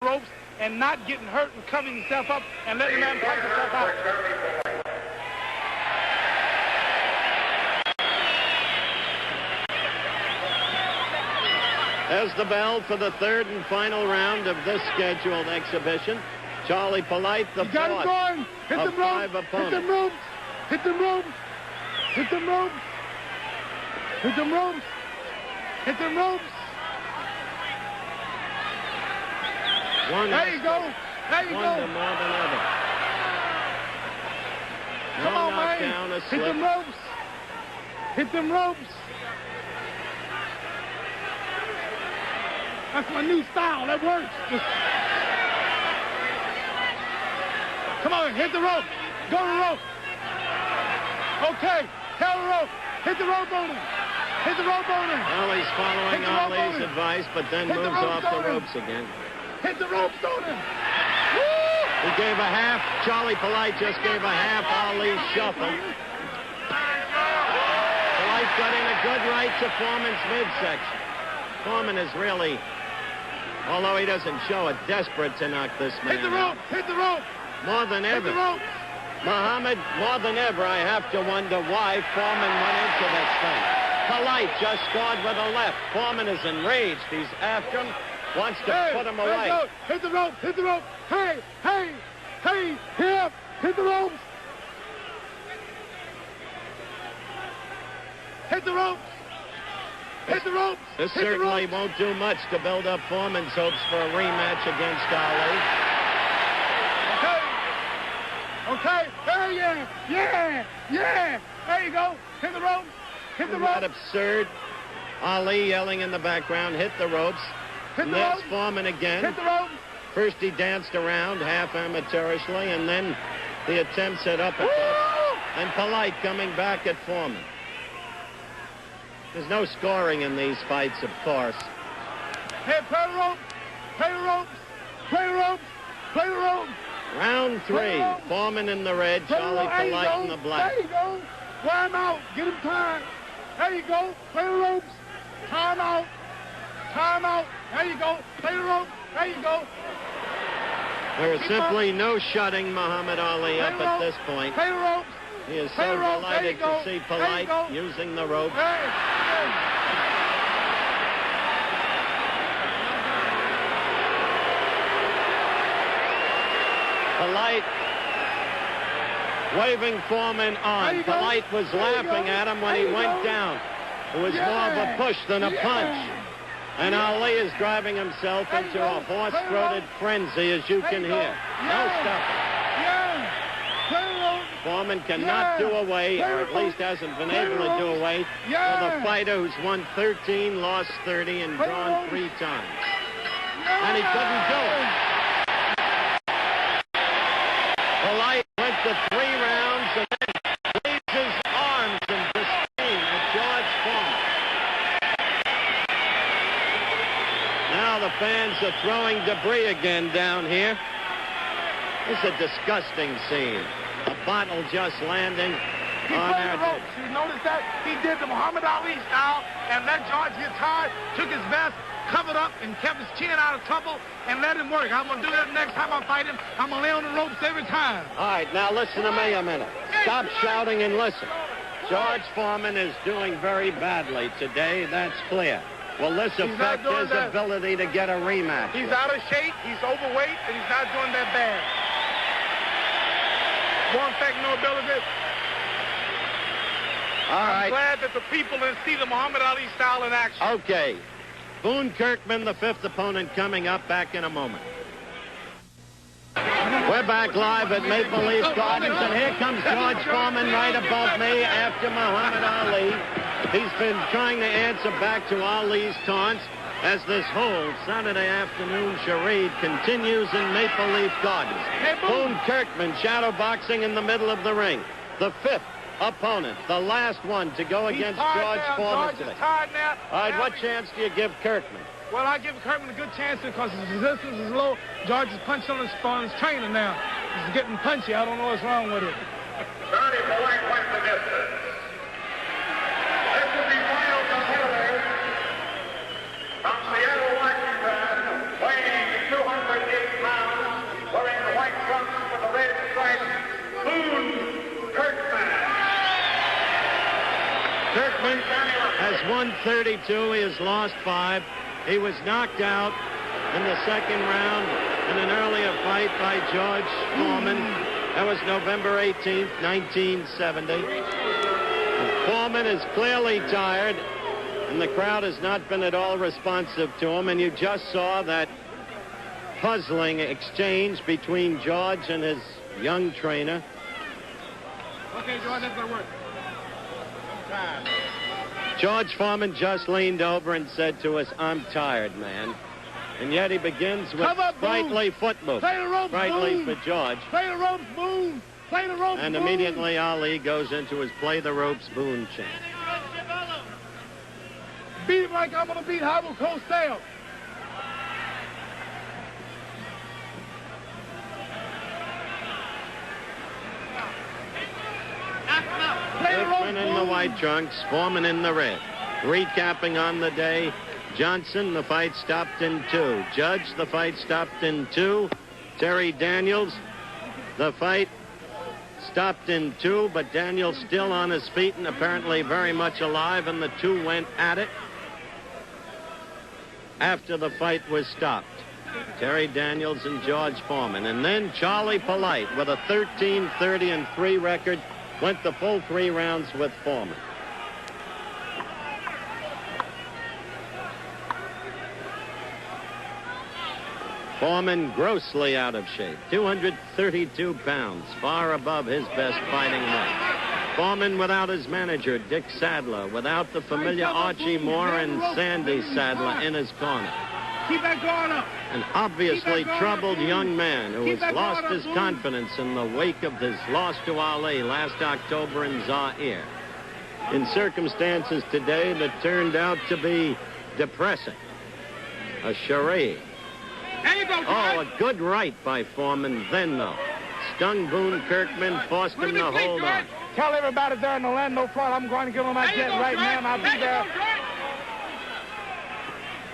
ropes and not getting hurt and covering himself up and letting the man punch himself out. There's the bell for the third and final round of this scheduled exhibition. Charlie Polite, the fourth got him going. Hit of them five ropes. opponents. Hit them ropes. Hit them ropes. Hit them ropes. Hit them ropes. Hit them ropes. There you go. There you go. More than ever. Come on, man. Hit them ropes. Hit them ropes. That's my new style. That works. Just... Come on, hit the rope. Go to the rope. Okay, tell the rope. Hit the rope on him. Hit the rope on him. Well, he's following Ali's advice, but then moves off the ropes again. Hit the ropes on him. He gave a half. Charlie Polite just gave a half Ali shuffle. Polite got in a good right to Foreman's midsection. Foreman is really, although he doesn't show it, desperate to knock this man Hit the rope. Hit the rope. More than ever. Hit the rope. Muhammad, more than ever, I have to wonder why Foreman went into this thing. Polite just scored with a left. Foreman is enraged. He's after him, wants to put him away. Hit the rope. Hit the rope. Hey, hey, hey, here. Hit the ropes. Hit the ropes. Hit the ropes. This certainly won't do much to build up Foreman's hopes for a rematch against Ali. Okay, oh yeah, yeah, yeah. There you go. Hit the rope. Hit the rope. Not absurd. Ali yelling in the background, hit the ropes. Hit the There's ropes. Foreman again. Hit the rope. First he danced around half amateurishly, and then the attempts at uppercuts. And Polite coming back at Foreman. There's no scoring in these fights, of course. Hey, play the rope. Play the ropes. Play the ropes. Play the ropes. Round three. Foreman in the red, Charlie Polite in the black. There you go. Wear him out. Get him time. There you go. Play the ropes. Time out. Time out. There you go. Play the rope. There you go. There is simply no shutting Muhammad Ali up at this point. Play the ropes. He is so delighted to see Polite using the rope. Polite waving Foreman on. Polite was laughing at him when he went down. It was more of a push than a punch. And Ali is driving himself into a horse-throated frenzy, as you can hear. No stopping. Foreman cannot do away, or at least hasn't been able to do away, with a fighter who's won 13, lost 30, and drawn 3 times. And he couldn't do it. Polite went to 3 rounds and then waved his arms in disdain at George Foreman. Now the fans are throwing debris again down here. It's a disgusting scene. A bottle just landing on our ropes. You notice that? He did the Muhammad Ali style and let George get tired, took his vest, covered up, and kept his chin out of trouble and let him work. I'm going to do that next time I fight him. I'm going to lay on the ropes every time. All right, now listen to me a minute. Stop shouting and listen. George Foreman is doing very badly today. That's clear. Will this affect his ability to get a rematch? He's out of shape, he's overweight, and he's not doing that bad. Won't affect no ability. All right. I'm glad that the people didn't see the Muhammad Ali style in action. Okay. Boone Kirkman, the 5th opponent, coming up. Back in a moment. We're back live at Maple Leaf Gardens, and here comes George Foreman right above me after Muhammad Ali. He's been trying to answer back to Ali's taunts as this whole Saturday afternoon charade continues in Maple Leaf Gardens. Boone Kirkman shadow boxing in the middle of the ring. The 5th opponent, the last one to go against George Foreman today. All right, what chance do you give Kirkman? Well, I give Kirkman a good chance because his resistance is low. George is punching on his trainer now. He's getting punchy. I don't know what's wrong with it. 30 points the distance. This will be final competitor from Seattle, Washington, weighing 200 kilos. pounds, wearing the white trunks with the red stripes, Boone Kirkman. Kirkman has won 32. He has lost 5. He was knocked out in the second round in an earlier fight by George Foreman. That was November 18th, 1970. And Foreman is clearly tired, and the crowd has not been at all responsive to him. And you just saw that puzzling exchange between George and his young trainer. Okay, George, that's gonna work. George Foreman just leaned over and said to us, "I'm tired, man." And yet he begins with sprightly foot movement. Play the ropes, Sprightly Boone. for George. Play the ropes, Boone. Play the ropes, And Boone. immediately Ali goes into his play the ropes Boone chant. Beat him like I'm gonna beat Howard Cosell. Play the ropes, Kirkman in the Boone. white trunks, Foreman in the red. Recapping on the day, Johnson, the fight stopped in 2. Judge, the fight stopped in 2. Terry Daniels, the fight stopped in 2, but Daniels still on his feet and apparently very much alive, and the two went at it after the fight was stopped. Terry Daniels and George Foreman. And then Charlie Polite, with a 13-30-3 record, went the full 3 rounds with Foreman. Foreman grossly out of shape, 232 pounds, far above his best fighting weight. Foreman without his manager, Dick Sadler, without the familiar Archie Moore and Sandy Sadler in his corner. Keep that guard up. An obviously troubled young man who Keep has that lost guard up, his Boone. confidence in the wake of his loss to Ali last October in Zaire, in circumstances today that turned out to be depressing. A charade. There you go, George. Oh, a good right by Foreman then, though. Stung Boone Kirkman, forced him to hold on. Tell everybody there in Orlando, Florida, I'm going to get on that jet right now, and I'll be there.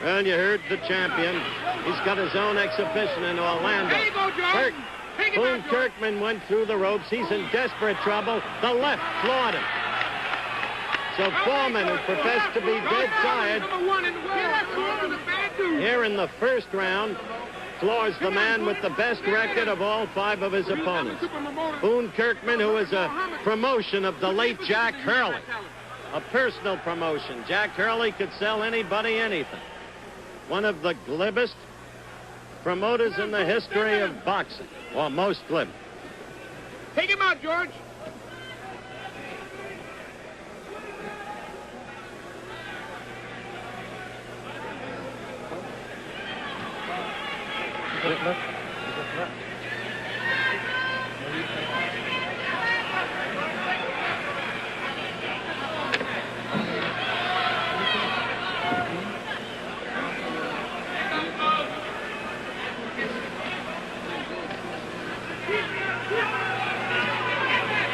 Well, you heard the champion. He's got his own exhibition in Orlando. There you go, George. Take it Boone back, George. Kirkman went through the ropes. He's in desperate trouble. The left floored him. So Foreman, who professed to be dead tired, here in the first round, floors the man with the best record of all 5 of his opponents. Boone Kirkman, who is a promotion of the late Jack Hurley. A personal promotion. Jack Hurley could sell anybody anything. One of the glibbest promoters in the history of boxing, or most glib. Take him out, George.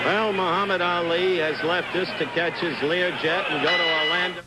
Well, Muhammad Ali has left us to catch his Learjet and go to Orlando.